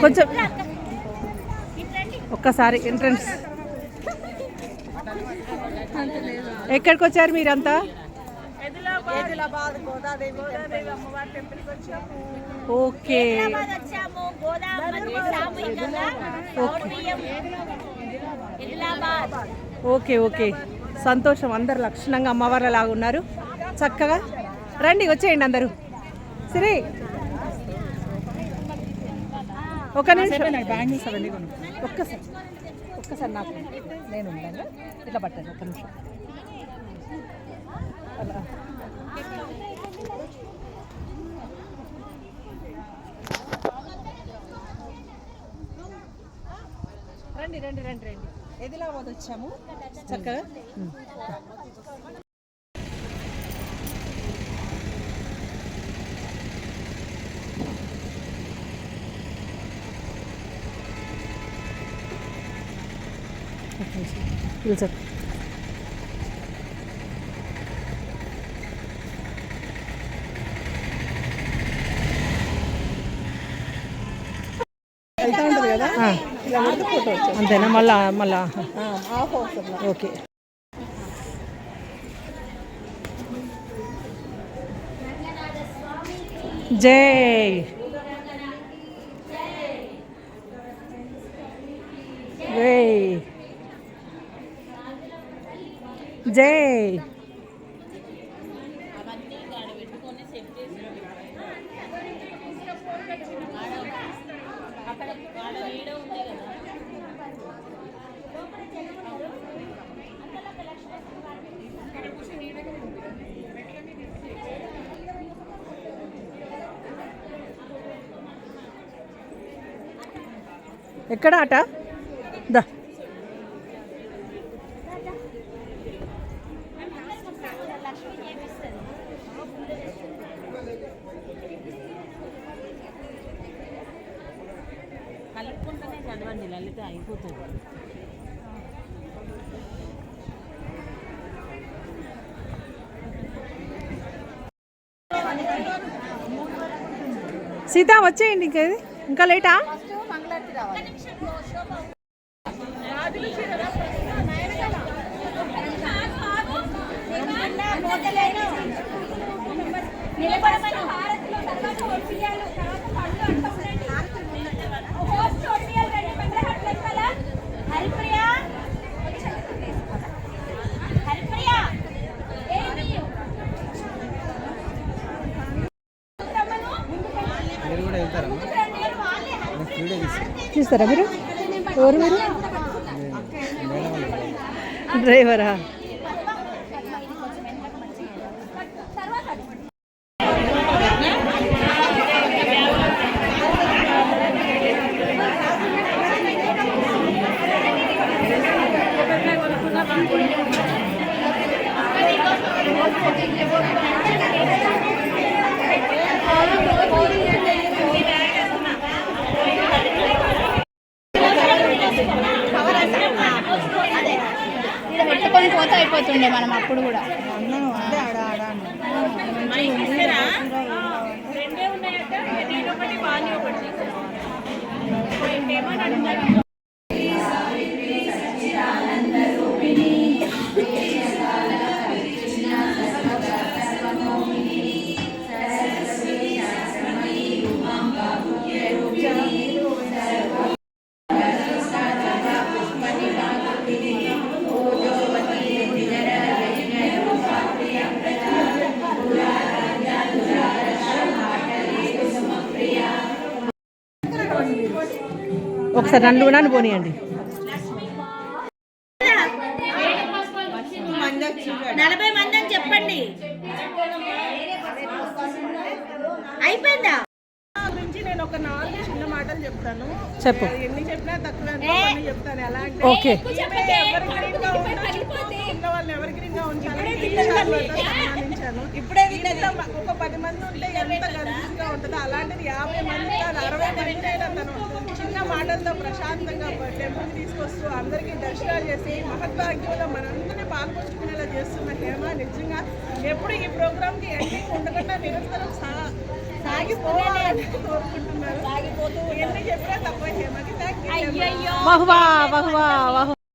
కొంచెం ఒక్కసారి ఎంట్రన్స్. ఎక్కడికి వచ్చారు మీరంతా? ఓకే ఓకే ఓకే, సంతోషం. అందరు లక్షణంగా అమ్మవారు లాగా ఉన్నారు. చక్కగా రండి, వచ్చేయండి అందరూ. సరే ఒక నిమిషం, ఒక్కసారి నాకు నేను ఉంటాను. ఇట్లా పట్టాను ఒక్క నిమిషం. అలా రండి రండి రండి రండి. ఎదిలాబాద్ వచ్చాము చక్కగా. సార్ వెళ్తా ఉంటుంది కదా, అంతేనా? మళ్ళా ఓకే. జై జై జై. ఎక్కడ ఆట? దా కలుపుకుంటూనే చదవండి లలిత, అయిపోతుంది. సీత వచ్చేయండి. ఇంకా లేటా? చూస్తారా మీరు? ఎవరు మీరు? డ్రైవరా? పెట్టుకొని పోతే అయిపోతుండే మనం అప్పుడు కూడా. ఒకసారి నన్ను పోనీయండి. 40 మంది అని చెప్పండి. అయిపోయిందా? గురించి నేను ఒక 4 చిన్న మాటలు చెప్తాను. చెప్పు. ఎన్ని చెప్పినా తక్కువ చెప్తాను. ఎలా అంటే ఓకే, వాళ్ళని ఎవరిగ్రీన్గా ఉంచాలని సన్మానించాను. ఒక 10 మంది ఉంటే ఎంత గర్వంగా ఉంటుందో అలాంటిది 50 మంది కాదు 60 మంది అయినా తను చిన్న మాటలతో ప్రశాంతంగా టెంపుల్కి తీసుకొస్తూ అందరికీ దర్శనాలు చేసి మహద్భాగ్యంలో మనందరినీ పాల్పంచుకునేలా చేస్తున్న హేమ నిజంగా ఎప్పుడు ఈ ప్రోగ్రామ్కి ఎండింగ్ ఉండకుండా నిరంతరం సాగిపోవాలని కోరుకుంటున్నారు. చెప్పినా తక్కువ హేమకి థ్యాంక్ యూ బహువా బహువా బహు